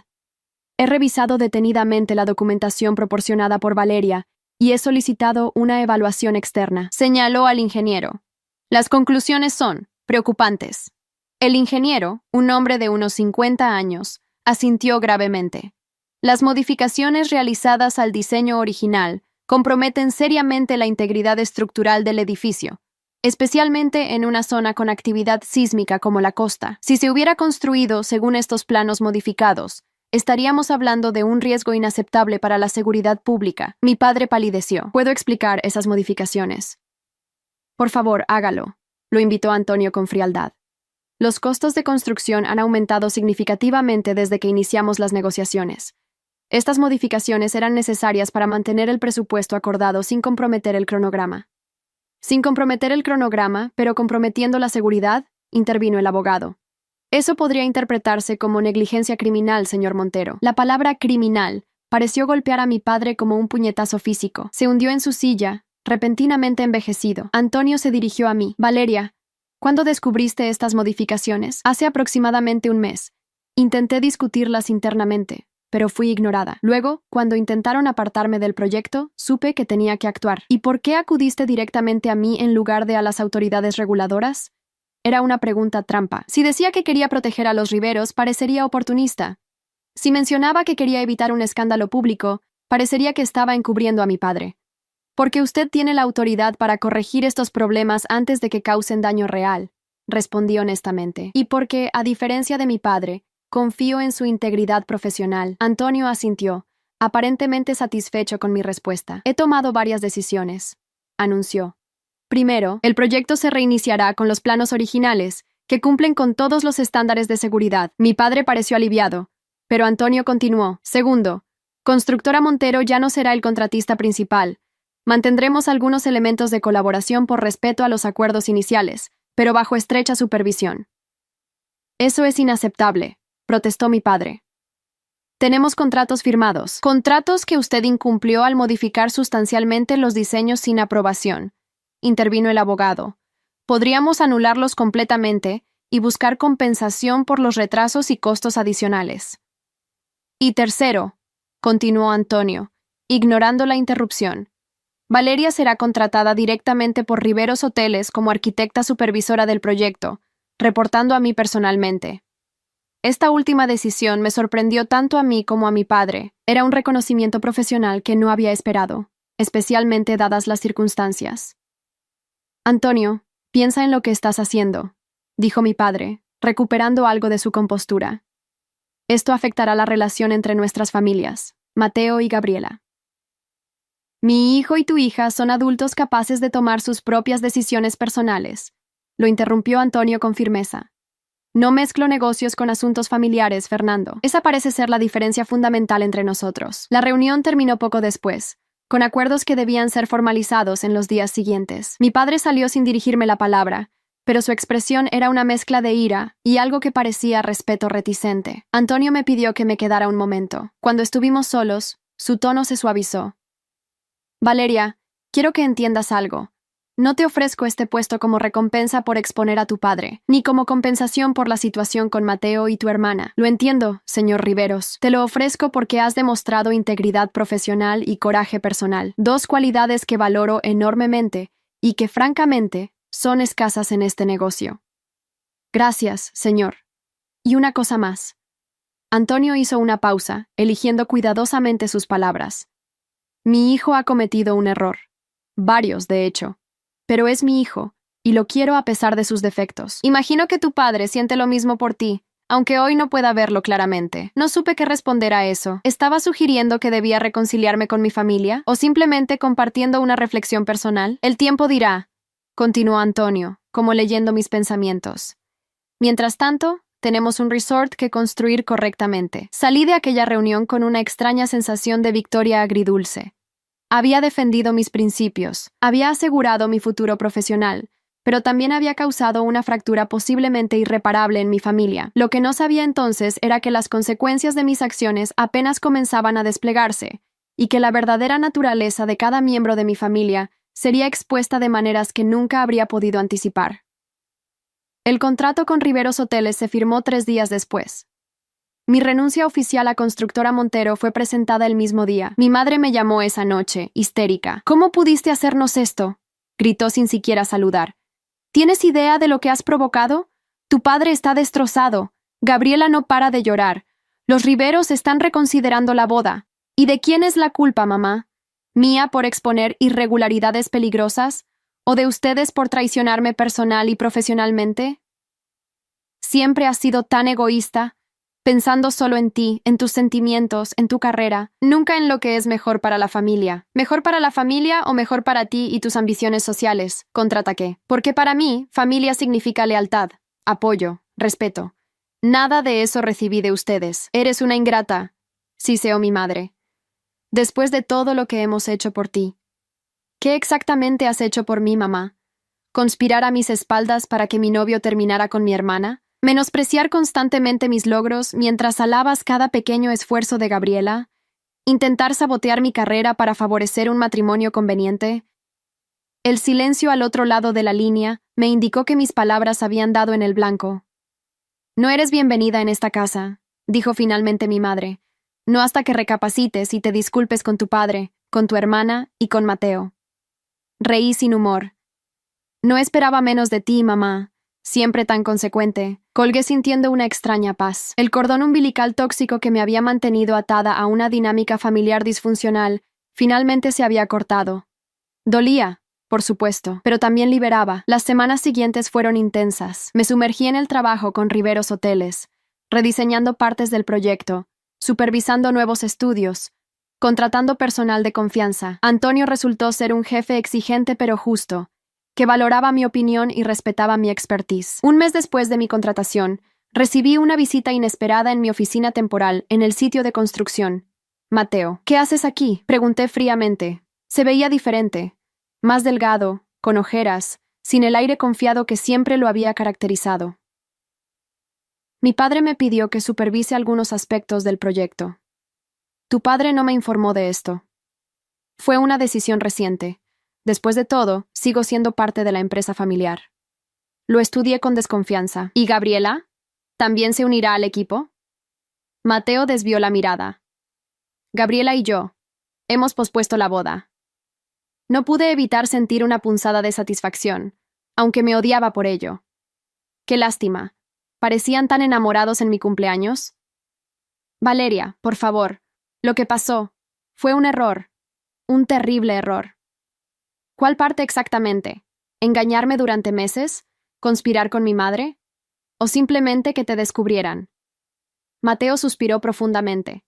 He revisado detenidamente la documentación proporcionada por Valeria y he solicitado una evaluación externa, señaló al ingeniero. Las conclusiones son preocupantes. El ingeniero, un hombre de unos 50 años, asintió gravemente. Las modificaciones realizadas al diseño original comprometen seriamente la integridad estructural del edificio, especialmente en una zona con actividad sísmica como la costa. Si se hubiera construido según estos planos modificados, estaríamos hablando de un riesgo inaceptable para la seguridad pública. Mi padre palideció. ¿Puedo explicar esas modificaciones? Por favor, hágalo, lo invitó Antonio con frialdad. Los costos de construcción han aumentado significativamente desde que iniciamos las negociaciones. Estas modificaciones eran necesarias para mantener el presupuesto acordado sin comprometer el cronograma. Sin comprometer el cronograma, pero comprometiendo la seguridad, intervino el abogado. Eso podría interpretarse como negligencia criminal, señor Montero. La palabra criminal pareció golpear a mi padre como un puñetazo físico. Se hundió en su silla, repentinamente envejecido. Antonio se dirigió a mí. Valeria, ¿cuándo descubriste estas modificaciones? Hace aproximadamente un mes. Intenté discutirlas internamente, pero fui ignorada. Luego, cuando intentaron apartarme del proyecto, supe que tenía que actuar. ¿Y por qué acudiste directamente a mí en lugar de a las autoridades reguladoras? Era una pregunta trampa. Si decía que quería proteger a los Riveros, parecería oportunista. Si mencionaba que quería evitar un escándalo público, parecería que estaba encubriendo a mi padre. Porque usted tiene la autoridad para corregir estos problemas antes de que causen daño real, respondí honestamente. Y porque, a diferencia de mi padre, confío en su integridad profesional. Antonio asintió, aparentemente satisfecho con mi respuesta. He tomado varias decisiones, anunció. Primero, el proyecto se reiniciará con los planos originales, que cumplen con todos los estándares de seguridad. Mi padre pareció aliviado, pero Antonio continuó. Segundo, Constructora Montero ya no será el contratista principal. Mantendremos algunos elementos de colaboración por respeto a los acuerdos iniciales, pero bajo estrecha supervisión. Eso es inaceptable, protestó mi padre. Tenemos contratos firmados, contratos que usted incumplió al modificar sustancialmente los diseños sin aprobación, intervino el abogado. Podríamos anularlos completamente y buscar compensación por los retrasos y costos adicionales. Y tercero, continuó Antonio, ignorando la interrupción, Valeria será contratada directamente por Riveros Hoteles como arquitecta supervisora del proyecto, reportando a mí personalmente. Esta última decisión me sorprendió tanto a mí como a mi padre. Era un reconocimiento profesional que no había esperado, especialmente dadas las circunstancias. Antonio, piensa en lo que estás haciendo, dijo mi padre, recuperando algo de su compostura. Esto afectará la relación entre nuestras familias, Mateo y Gabriela. Mi hijo y tu hija son adultos capaces de tomar sus propias decisiones personales, lo interrumpió Antonio con firmeza. No mezclo negocios con asuntos familiares, Fernando. Esa parece ser la diferencia fundamental entre nosotros. La reunión terminó poco después, con acuerdos que debían ser formalizados en los días siguientes. Mi padre salió sin dirigirme la palabra, pero su expresión era una mezcla de ira y algo que parecía respeto reticente. Antonio me pidió que me quedara un momento. Cuando estuvimos solos, su tono se suavizó. Valeria, quiero que entiendas algo. No te ofrezco este puesto como recompensa por exponer a tu padre, ni como compensación por la situación con Mateo y tu hermana. Lo entiendo, señor Riveros. Te lo ofrezco porque has demostrado integridad profesional y coraje personal, dos cualidades que valoro enormemente y que, francamente, son escasas en este negocio. Gracias, señor. Y una cosa más. Antonio hizo una pausa, eligiendo cuidadosamente sus palabras. Mi hijo ha cometido un error. Varios, de hecho. Pero es mi hijo, y lo quiero a pesar de sus defectos. Imagino que tu padre siente lo mismo por ti, aunque hoy no pueda verlo claramente. No supe qué responder a eso. ¿Estaba sugiriendo que debía reconciliarme con mi familia? ¿O simplemente compartiendo una reflexión personal? El tiempo dirá, continuó Antonio, como leyendo mis pensamientos. Mientras tanto, tenemos un resort que construir correctamente. Salí de aquella reunión con una extraña sensación de victoria agridulce. Había defendido mis principios, había asegurado mi futuro profesional, pero también había causado una fractura posiblemente irreparable en mi familia. Lo que no sabía entonces era que las consecuencias de mis acciones apenas comenzaban a desplegarse, y que la verdadera naturaleza de cada miembro de mi familia sería expuesta de maneras que nunca habría podido anticipar. El contrato con Riveros Hoteles se firmó 3 días después. Mi renuncia oficial a Constructora Montero fue presentada el mismo día. Mi madre me llamó esa noche, histérica. ¿Cómo pudiste hacernos esto?, gritó sin siquiera saludar. ¿Tienes idea de lo que has provocado? Tu padre está destrozado. Gabriela no para de llorar. Los Riveros están reconsiderando la boda. ¿Y de quién es la culpa, mamá? ¿Mía por exponer irregularidades peligrosas? ¿O de ustedes por traicionarme personal y profesionalmente? Siempre has sido tan egoísta, pensando solo en ti, en tus sentimientos, en tu carrera, nunca en lo que es mejor para la familia. ¿Mejor para la familia o mejor para ti y tus ambiciones sociales?, contraataqué. Porque para mí, familia significa lealtad, apoyo, respeto. Nada de eso recibí de ustedes. Eres una ingrata. siseó mi madre. Después de todo lo que hemos hecho por ti. ¿Qué exactamente has hecho por mí, mamá? ¿Conspirar a mis espaldas para que mi novio terminara con mi hermana? ¿Menospreciar constantemente mis logros mientras alabas cada pequeño esfuerzo de Gabriela? ¿Intentar sabotear mi carrera para favorecer un matrimonio conveniente? El silencio al otro lado de la línea me indicó que mis palabras habían dado en el blanco. No eres bienvenida en esta casa, dijo finalmente mi madre. No hasta que recapacites y te disculpes con tu padre, con tu hermana y con Mateo. Reí sin humor. No esperaba menos de ti, mamá. Siempre tan consecuente. Colgué sintiendo una extraña paz. El cordón umbilical tóxico que me había mantenido atada a una dinámica familiar disfuncional finalmente se había cortado. Dolía, por supuesto, pero también liberaba. Las semanas siguientes fueron intensas. Me sumergí en el trabajo con Riveros Hoteles, rediseñando partes del proyecto, supervisando nuevos estudios, contratando personal de confianza. Antonio resultó ser un jefe exigente pero justo, que valoraba mi opinión y respetaba mi expertise. Un mes después de mi contratación, recibí una visita inesperada en mi oficina temporal en el sitio de construcción. Mateo, ¿qué haces aquí?, pregunté fríamente. Se veía diferente, más delgado, con ojeras, sin el aire confiado que siempre lo había caracterizado. Mi padre me pidió que supervise algunos aspectos del proyecto. Tu padre no me informó de esto. Fue una decisión reciente. Después de todo, sigo siendo parte de la empresa familiar. Lo estudié con desconfianza. ¿Y Gabriela? ¿También se unirá al equipo? Mateo desvió la mirada. Gabriela y yo hemos pospuesto la boda. No pude evitar sentir una punzada de satisfacción, aunque me odiaba por ello. Qué lástima. ¿Parecían tan enamorados en mi cumpleaños? Valeria, por favor, lo que pasó fue un error, un terrible error. ¿Cuál parte exactamente? ¿Engañarme durante meses? ¿Conspirar con mi madre? ¿O simplemente que te descubrieran? Mateo suspiró profundamente.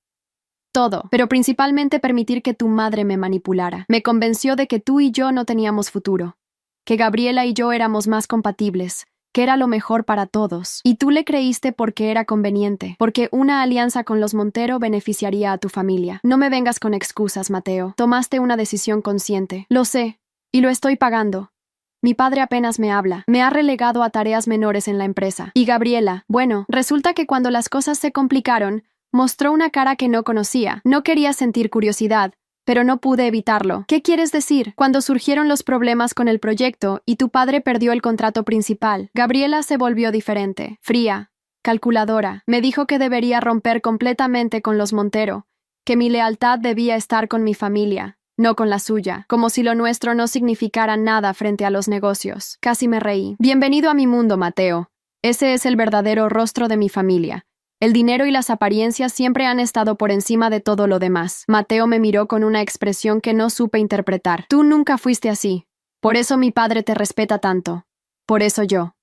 Todo, pero principalmente permitir que tu madre me manipulara. Me convenció de que tú y yo no teníamos futuro, que Gabriela y yo éramos más compatibles, que era lo mejor para todos. Y tú le creíste porque era conveniente, porque una alianza con los Montero beneficiaría a tu familia. No me vengas con excusas, Mateo. Tomaste una decisión consciente. Lo sé, y lo estoy pagando. Mi padre apenas me habla. Me ha relegado a tareas menores en la empresa. Y Gabriela, bueno, resulta que cuando las cosas se complicaron, mostró una cara que no conocía. No quería sentir curiosidad, pero no pude evitarlo. ¿Qué quieres decir? Cuando surgieron los problemas con el proyecto y tu padre perdió el contrato principal, Gabriela se volvió diferente, fría, calculadora. Me dijo que debería romper completamente con los Montero, que mi lealtad debía estar con mi familia, no con la suya, como si lo nuestro no significara nada frente a los negocios. Casi me reí. Bienvenido a mi mundo, Mateo. Ese es el verdadero rostro de mi familia. El dinero y las apariencias siempre han estado por encima de todo lo demás. Mateo me miró con una expresión que no supe interpretar. Tú nunca fuiste así. Por eso mi padre te respeta tanto. Por eso yo.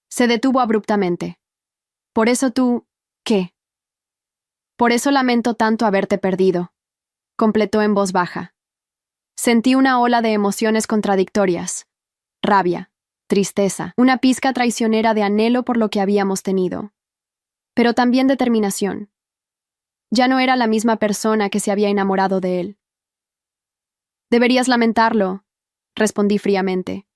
Se detuvo abruptamente. Por eso tú... ¿qué? Por eso lamento tanto haberte perdido, completó en voz baja. Sentí una ola de emociones contradictorias. Rabia, tristeza, una pizca traicionera de anhelo por lo que habíamos tenido. Pero también determinación. Ya no era la misma persona que se había enamorado de él. Deberías lamentarlo, respondí fríamente.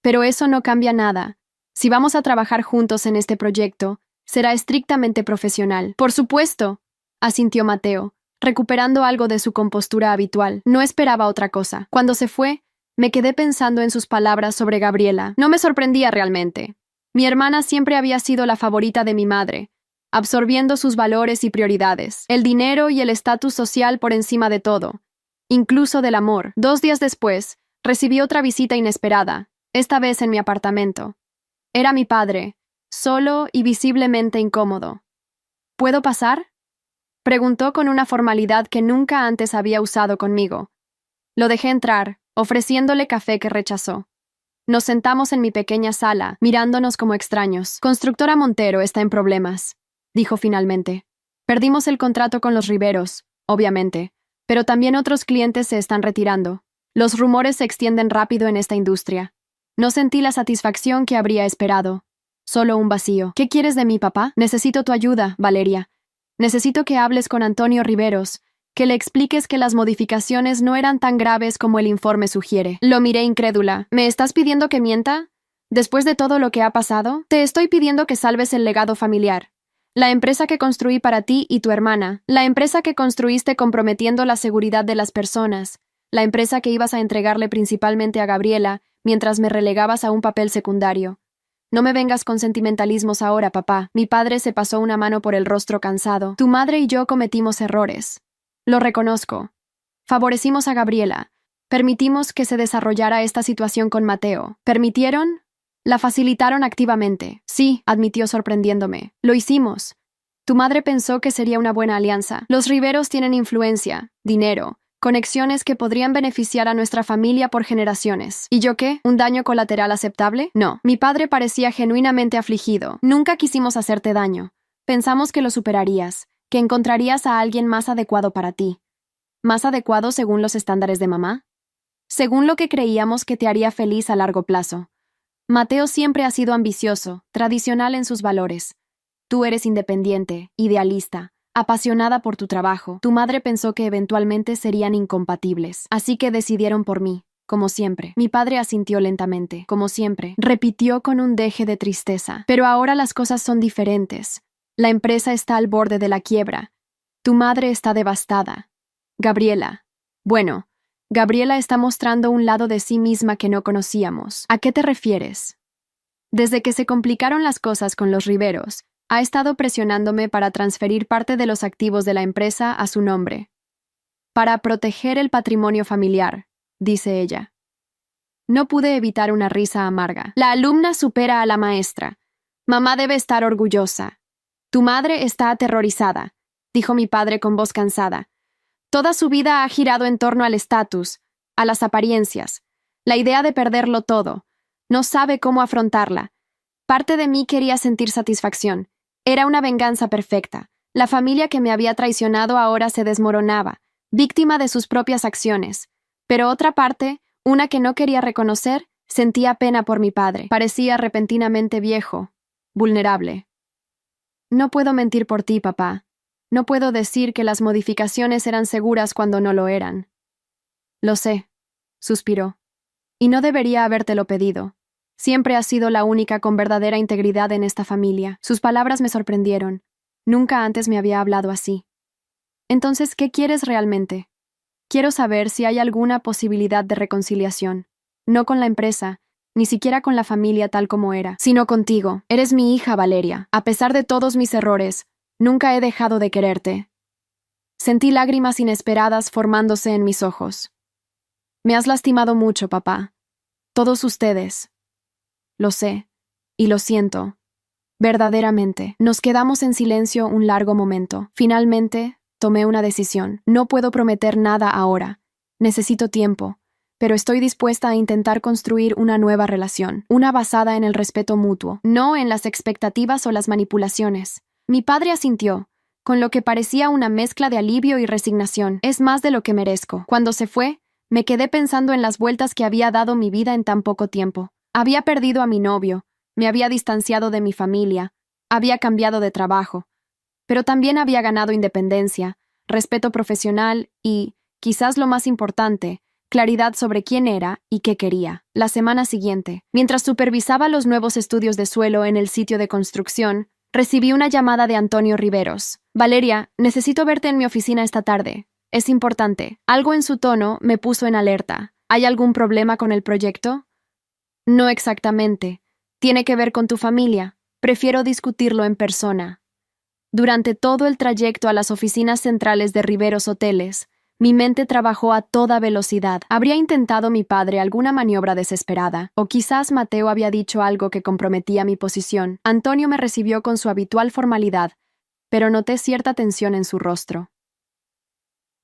Pero eso no cambia nada. Si vamos a trabajar juntos en este proyecto, será estrictamente profesional. Por supuesto, asintió Mateo, recuperando algo de su compostura habitual. No esperaba otra cosa. Cuando se fue, me quedé pensando en sus palabras sobre Gabriela. No me sorprendía realmente. Mi hermana siempre había sido la favorita de mi madre, absorbiendo sus valores y prioridades, el dinero y el estatus social por encima de todo, incluso del amor. 2 días después, recibí otra visita inesperada, esta vez en mi apartamento. Era mi padre, solo y visiblemente incómodo. ¿Puedo pasar?, preguntó con una formalidad que nunca antes había usado conmigo. Lo dejé entrar, ofreciéndole café que rechazó. Nos sentamos en mi pequeña sala, mirándonos como extraños. Constructora Montero está en problemas, dijo finalmente. Perdimos el contrato con los Riveros, obviamente, pero también otros clientes se están retirando. Los rumores se extienden rápido en esta industria. No sentí la satisfacción que habría esperado. Solo un vacío. ¿Qué quieres de mí, papá? Necesito tu ayuda, Valeria. Necesito que hables con Antonio Riveros, que le expliques que las modificaciones no eran tan graves como el informe sugiere. Lo miré incrédula. ¿Me estás pidiendo que mienta? Después de todo lo que ha pasado, te estoy pidiendo que salves el legado familiar. La empresa que construí para ti y tu hermana. La empresa que construiste comprometiendo la seguridad de las personas. La empresa que ibas a entregarle principalmente a Gabriela, mientras me relegabas a un papel secundario. No me vengas con sentimentalismos ahora, papá. Mi padre se pasó una mano por el rostro cansado. Tu madre y yo cometimos errores. Lo reconozco. Favorecimos a Gabriela. Permitimos que se desarrollara esta situación con Mateo. ¿Permitieron? La facilitaron activamente. Sí, admitió sorprendiéndome. Lo hicimos. Tu madre pensó que sería una buena alianza. Los Riveros tienen influencia, dinero, conexiones que podrían beneficiar a nuestra familia por generaciones. ¿Y yo qué? ¿Un daño colateral aceptable? No. Mi padre parecía genuinamente afligido. Nunca quisimos hacerte daño. Pensamos que lo superarías, que encontrarías a alguien más adecuado para ti. ¿Más adecuado según los estándares de mamá? Según lo que creíamos que te haría feliz a largo plazo. Mateo siempre ha sido ambicioso, tradicional en sus valores. Tú eres independiente, idealista, apasionada por tu trabajo. Tu madre pensó que eventualmente serían incompatibles, así que decidieron por mí, como siempre. Mi padre asintió lentamente, como siempre. Repitió con un deje de tristeza. Pero ahora las cosas son diferentes. La empresa está al borde de la quiebra. Tu madre está devastada. Gabriela. Bueno, Gabriela está mostrando un lado de sí misma que no conocíamos. ¿A qué te refieres? Desde que se complicaron las cosas con los Riveros, ha estado presionándome para transferir parte de los activos de la empresa a su nombre. Para proteger el patrimonio familiar, dice ella. No pude evitar una risa amarga. La alumna supera a la maestra. Mamá debe estar orgullosa. Tu madre está aterrorizada, dijo mi padre con voz cansada. Toda su vida ha girado en torno al estatus, a las apariencias, la idea de perderlo todo. No sabe cómo afrontarla. Parte de mí quería sentir satisfacción. Era una venganza perfecta. La familia que me había traicionado ahora se desmoronaba, víctima de sus propias acciones. Pero otra parte, una que no quería reconocer, sentía pena por mi padre. Parecía repentinamente viejo, vulnerable. No puedo mentir por ti, papá. No puedo decir que las modificaciones eran seguras cuando no lo eran. Lo sé, suspiró. Y no debería habértelo pedido. Siempre has sido la única con verdadera integridad en esta familia. Sus palabras me sorprendieron. Nunca antes me había hablado así. Entonces, ¿qué quieres realmente? Quiero saber si hay alguna posibilidad de reconciliación. No con la empresa, ni siquiera con la familia tal como era, sino contigo. Eres mi hija, Valeria. A pesar de todos mis errores, nunca he dejado de quererte. Sentí lágrimas inesperadas formándose en mis ojos. Me has lastimado mucho, papá. Todos ustedes. Lo sé, y lo siento. Verdaderamente. Nos quedamos en silencio un largo momento. Finalmente, tomé una decisión. No puedo prometer nada ahora. Necesito tiempo, pero estoy dispuesta a intentar construir una nueva relación, una basada en el respeto mutuo, no en las expectativas o las manipulaciones. Mi padre asintió, con lo que parecía una mezcla de alivio y resignación. Es más de lo que merezco. Cuando se fue, me quedé pensando en las vueltas que había dado mi vida en tan poco tiempo. Había perdido a mi novio, me había distanciado de mi familia, había cambiado de trabajo, pero también había ganado independencia, respeto profesional y, quizás lo más importante, claridad sobre quién era y qué quería. La semana siguiente, mientras supervisaba los nuevos estudios de suelo en el sitio de construcción, recibí una llamada de Antonio Riveros. Valeria, necesito verte en mi oficina esta tarde. Es importante. Algo en su tono me puso en alerta. ¿Hay algún problema con el proyecto? No exactamente. Tiene que ver con tu familia. Prefiero discutirlo en persona. Durante todo el trayecto a las oficinas centrales de Riveros Hoteles, mi mente trabajó a toda velocidad. ¿Habría intentado mi padre alguna maniobra desesperada? O quizás Mateo había dicho algo que comprometía mi posición. Antonio me recibió con su habitual formalidad, pero noté cierta tensión en su rostro.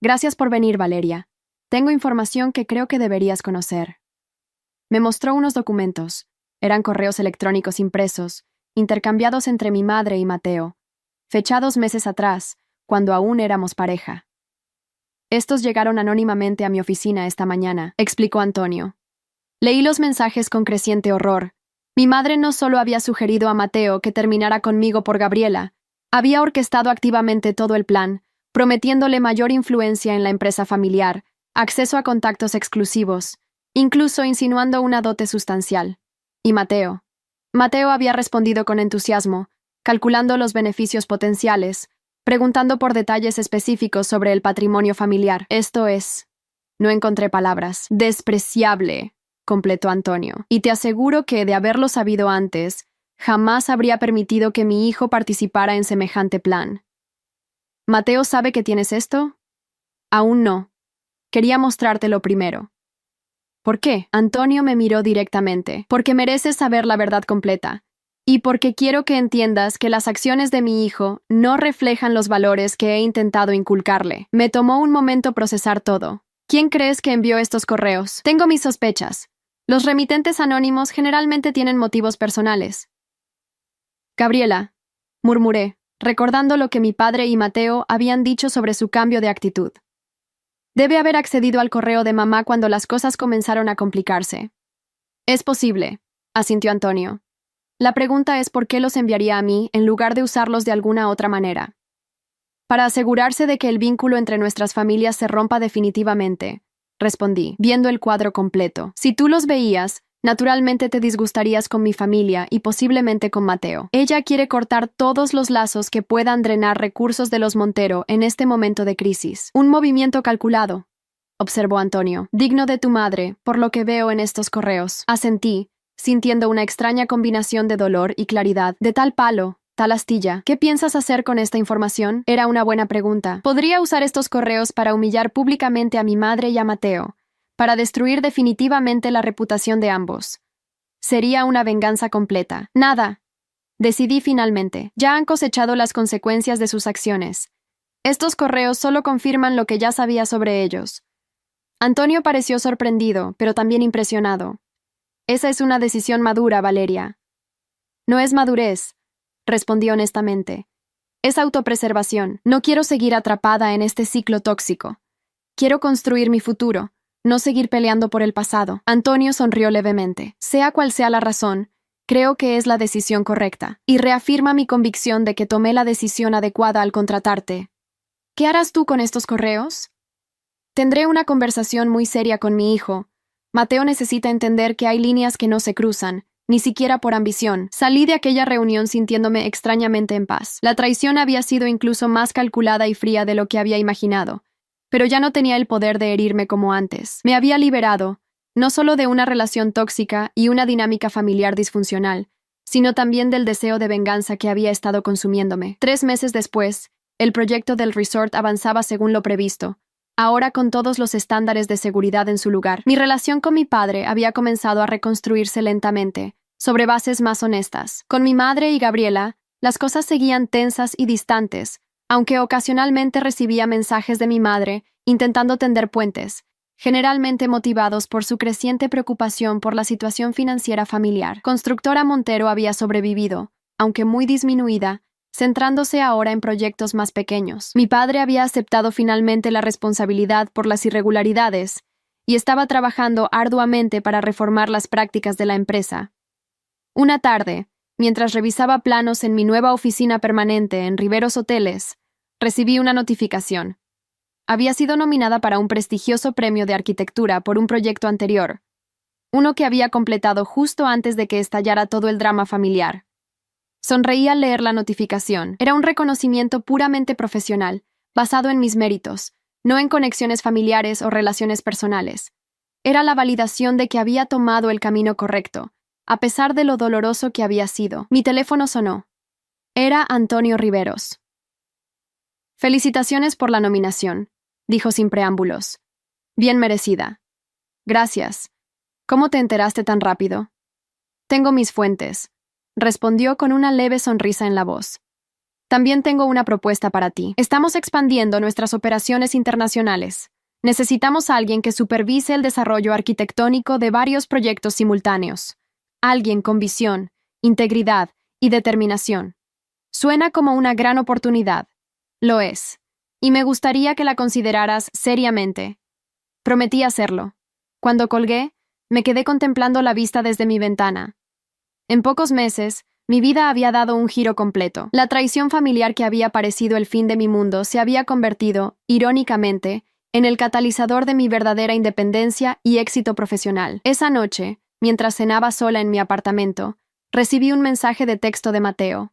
Gracias por venir, Valeria. Tengo información que creo que deberías conocer. Me mostró unos documentos. Eran correos electrónicos impresos, intercambiados entre mi madre y Mateo, fechados meses atrás, cuando aún éramos pareja. Estos llegaron anónimamente a mi oficina esta mañana, explicó Antonio. Leí los mensajes con creciente horror. Mi madre no solo había sugerido a Mateo que terminara conmigo por Gabriela, Había orquestado activamente todo el plan, prometiéndole mayor influencia en la empresa familiar, acceso a contactos exclusivos, incluso insinuando una dote sustancial. Y Mateo. Mateo había respondido con entusiasmo, calculando los beneficios potenciales, preguntando por detalles específicos sobre el patrimonio familiar. Esto es... No encontré palabras. Despreciable, completó Antonio. Y te aseguro que, de haberlo sabido antes, jamás habría permitido que mi hijo participara en semejante plan. ¿Mateo sabe que tienes esto? Aún no. Quería mostrártelo primero. ¿Por qué? Antonio me miró directamente. Porque mereces saber la verdad completa. Y porque quiero que entiendas que las acciones de mi hijo no reflejan los valores que he intentado inculcarle. Me tomó un momento procesar todo. ¿Quién crees que envió estos correos? Tengo mis sospechas. Los remitentes anónimos generalmente tienen motivos personales. Gabriela, murmuré, recordando lo que mi padre y Mateo habían dicho sobre su cambio de actitud. Debe haber accedido al correo de mamá cuando las cosas comenzaron a complicarse. Es posible, asintió Antonio. La pregunta es por qué los enviaría a mí en lugar de usarlos de alguna otra manera. Para asegurarse de que el vínculo entre nuestras familias se rompa definitivamente, respondí, viendo el cuadro completo. Si tú los veías, naturalmente te disgustarías con mi familia y posiblemente con Mateo. Ella quiere cortar todos los lazos que puedan drenar recursos de los Montero en este momento de crisis. Un movimiento calculado, observó Antonio, digno de tu madre, por lo que veo en estos correos. Asentí, sintiendo una extraña combinación de dolor y claridad. De tal palo, tal astilla. ¿Qué piensas hacer con esta información? Era una buena pregunta. Podría usar estos correos para humillar públicamente a mi madre y a Mateo, para destruir definitivamente la reputación de ambos. Sería una venganza completa. Nada. Decidí finalmente. Ya han cosechado las consecuencias de sus acciones. Estos correos solo confirman lo que ya sabía sobre ellos. Antonio pareció sorprendido, pero también impresionado. Esa es una decisión madura, Valeria. No es madurez, respondí honestamente. Es autopreservación. No quiero seguir atrapada en este ciclo tóxico. Quiero construir mi futuro, no seguir peleando por el pasado. Antonio sonrió levemente. Sea cual sea la razón, creo que es la decisión correcta, y reafirma mi convicción de que tomé la decisión adecuada al contratarte. ¿Qué harás tú con estos correos? Tendré una conversación muy seria con mi hijo. Mateo necesita entender que hay líneas que no se cruzan, ni siquiera por ambición. Salí de aquella reunión sintiéndome extrañamente en paz. La traición había sido incluso más calculada y fría de lo que había imaginado, pero ya no tenía el poder de herirme como antes. Me había liberado, no solo de una relación tóxica y una dinámica familiar disfuncional, sino también del deseo de venganza que había estado consumiéndome. 3 meses después, el proyecto del resort avanzaba según lo previsto, ahora con todos los estándares de seguridad en su lugar. Mi relación con mi padre había comenzado a reconstruirse lentamente, sobre bases más honestas. Con mi madre y Gabriela, las cosas seguían tensas y distantes, aunque ocasionalmente recibía mensajes de mi madre intentando tender puentes, generalmente motivados por su creciente preocupación por la situación financiera familiar. Constructora Montero había sobrevivido, aunque muy disminuida, centrándose ahora en proyectos más pequeños. Mi padre había aceptado finalmente la responsabilidad por las irregularidades y estaba trabajando arduamente para reformar las prácticas de la empresa. Una tarde, mientras revisaba planos en mi nueva oficina permanente en Riveros Hoteles, recibí una notificación. Había sido nominada para un prestigioso premio de arquitectura por un proyecto anterior, uno que había completado justo antes de que estallara todo el drama familiar. Sonreí al leer la notificación. Era un reconocimiento puramente profesional, basado en mis méritos, no en conexiones familiares o relaciones personales. Era la validación de que había tomado el camino correcto, a pesar de lo doloroso que había sido. Mi teléfono sonó. Era Antonio Riveros. Felicitaciones por la nominación, dijo sin preámbulos. Bien merecida. Gracias. ¿Cómo te enteraste tan rápido? Tengo mis fuentes, respondió con una leve sonrisa en la voz. También tengo una propuesta para ti. Estamos expandiendo nuestras operaciones internacionales. Necesitamos a alguien que supervise el desarrollo arquitectónico de varios proyectos simultáneos. Alguien con visión, integridad y determinación. Suena como una gran oportunidad. Lo es. Y me gustaría que la consideraras seriamente. Prometí hacerlo. Cuando colgué, me quedé contemplando la vista desde mi ventana. En pocos meses, Mi vida había dado un giro completo. La traición familiar que había parecido el fin de mi mundo se había convertido, irónicamente, en el catalizador de mi verdadera independencia y éxito profesional. Esa noche, mientras cenaba sola en mi apartamento, recibí un mensaje de texto de Mateo.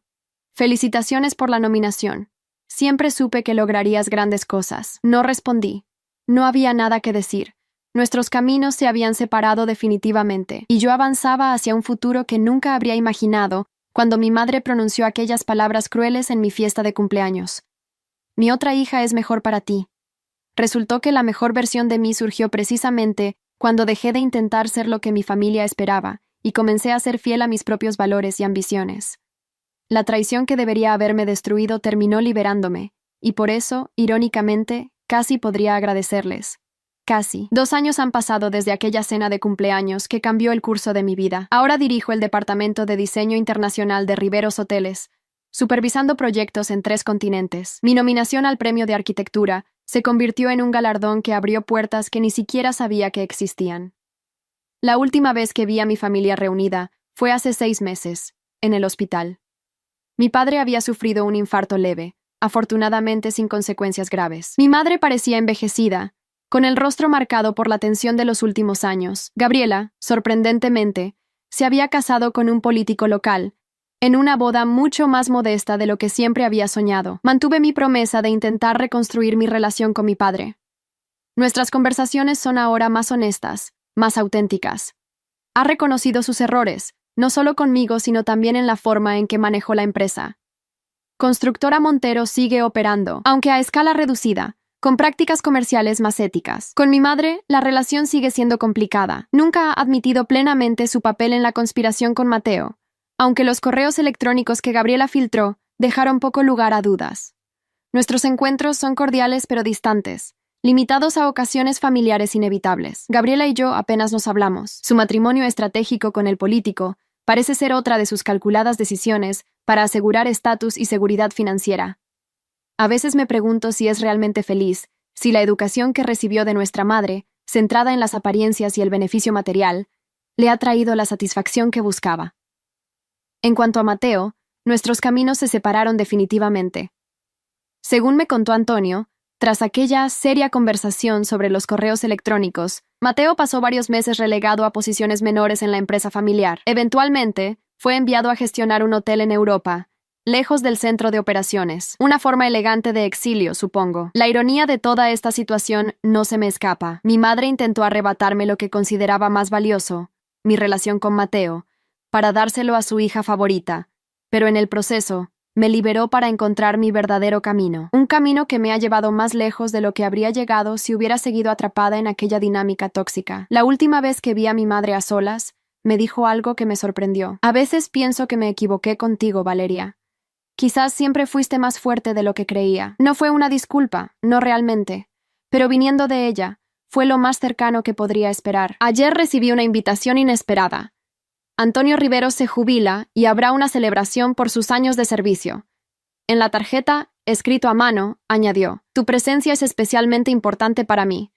Felicitaciones por la nominación. Siempre supe que lograrías grandes cosas. No respondí. No había nada que decir. Nuestros caminos se habían separado definitivamente, y yo avanzaba hacia un futuro que nunca habría imaginado cuando mi madre pronunció aquellas palabras crueles en mi fiesta de cumpleaños. Mi otra hija es mejor para ti. Resultó que la mejor versión de mí surgió precisamente cuando dejé de intentar ser lo que mi familia esperaba y comencé a ser fiel a mis propios valores y ambiciones. La traición que debería haberme destruido terminó liberándome, y por eso, irónicamente, casi podría agradecerles. Casi. 2 años han pasado desde aquella cena de cumpleaños que cambió el curso de mi vida. Ahora dirijo el Departamento de Diseño Internacional de Riveros Hoteles, supervisando proyectos en 3 continentes. Mi nominación al Premio de Arquitectura se convirtió en un galardón que abrió puertas que ni siquiera sabía que existían. La última vez que vi a mi familia reunida fue hace 6 meses, en el hospital. Mi padre había sufrido un infarto leve, afortunadamente sin consecuencias graves. Mi madre parecía envejecida, con el rostro marcado por la tensión de los últimos años. Gabriela, sorprendentemente, se había casado con un político local, en una boda mucho más modesta de lo que siempre había soñado. Mantuve mi promesa de intentar reconstruir mi relación con mi padre. Nuestras conversaciones son ahora más honestas, más auténticas. Ha reconocido sus errores, no solo conmigo, sino también en la forma en que manejó la empresa. Constructora Montero sigue operando, aunque a escala reducida, con prácticas comerciales más éticas. Con mi madre, la relación sigue siendo complicada. Nunca ha admitido plenamente su papel en la conspiración con Mateo, aunque los correos electrónicos que Gabriela filtró dejaron poco lugar a dudas. Nuestros encuentros son cordiales pero distantes, limitados a ocasiones familiares inevitables. Gabriela y yo apenas nos hablamos. Su matrimonio estratégico con el político parece ser otra de sus calculadas decisiones para asegurar estatus y seguridad financiera. A veces me pregunto si es realmente feliz, si la educación que recibió de nuestra madre, centrada en las apariencias y el beneficio material, le ha traído la satisfacción que buscaba. En cuanto a Mateo, nuestros caminos se separaron definitivamente. Según me contó Antonio, tras aquella seria conversación sobre los correos electrónicos, Mateo pasó varios meses relegado a posiciones menores en la empresa familiar. Eventualmente, fue enviado a gestionar un hotel en Europa, lejos del centro de operaciones. Una forma elegante de exilio, supongo. La ironía de toda esta situación no se me escapa. Mi madre intentó arrebatarme lo que consideraba más valioso, mi relación con Mateo, para dárselo a su hija favorita, pero en el proceso, me liberó para encontrar mi verdadero camino. Un camino que me ha llevado más lejos de lo que habría llegado si hubiera seguido atrapada en aquella dinámica tóxica. La última vez que vi a mi madre a solas, me dijo algo que me sorprendió. A veces pienso que me equivoqué contigo, Valeria. Quizás siempre fuiste más fuerte de lo que creía. No fue una disculpa, no realmente, pero viniendo de ella, fue lo más cercano que podría esperar. Ayer recibí una invitación inesperada. Antonio Riveros se jubila y habrá una celebración por sus años de servicio. En la tarjeta, escrito a mano, añadió: «Tu presencia es especialmente importante para mí.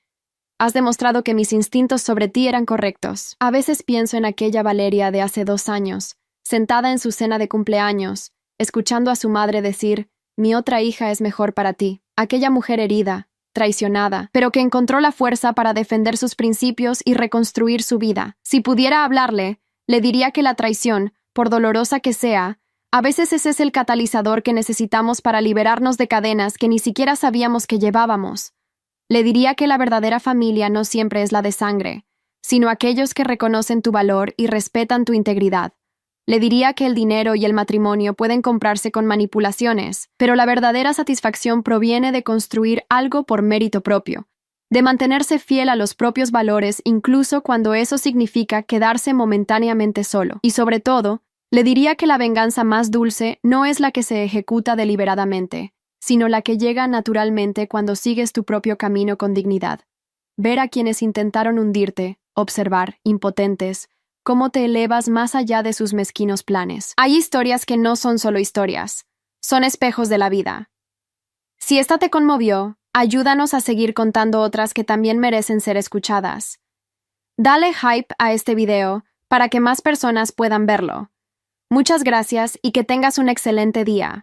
Has demostrado que mis instintos sobre ti eran correctos». A veces pienso en aquella Valeria de hace 2 años, sentada en su cena de cumpleaños, escuchando a su madre decir: «Mi otra hija es mejor para ti». Aquella mujer herida, traicionada, pero que encontró la fuerza para defender sus principios y reconstruir su vida. Si pudiera hablarle, le diría que la traición, por dolorosa que sea, a veces ese es el catalizador que necesitamos para liberarnos de cadenas que ni siquiera sabíamos que llevábamos. Le diría que la verdadera familia no siempre es la de sangre, sino aquellos que reconocen tu valor y respetan tu integridad. Le diría que el dinero y el matrimonio pueden comprarse con manipulaciones, pero la verdadera satisfacción proviene de construir algo por mérito propio, de mantenerse fiel a los propios valores incluso cuando eso significa quedarse momentáneamente solo. Y sobre todo, le diría que la venganza más dulce no es la que se ejecuta deliberadamente, sino la que llega naturalmente cuando sigues tu propio camino con dignidad. Ver a quienes intentaron hundirte, observar, impotentes, cómo te elevas más allá de sus mezquinos planes. Hay historias que no son solo historias, son espejos de la vida. Si esta te conmovió, ayúdanos a seguir contando otras que también merecen ser escuchadas. Dale hype a este video para que más personas puedan verlo. Muchas gracias y que tengas un excelente día.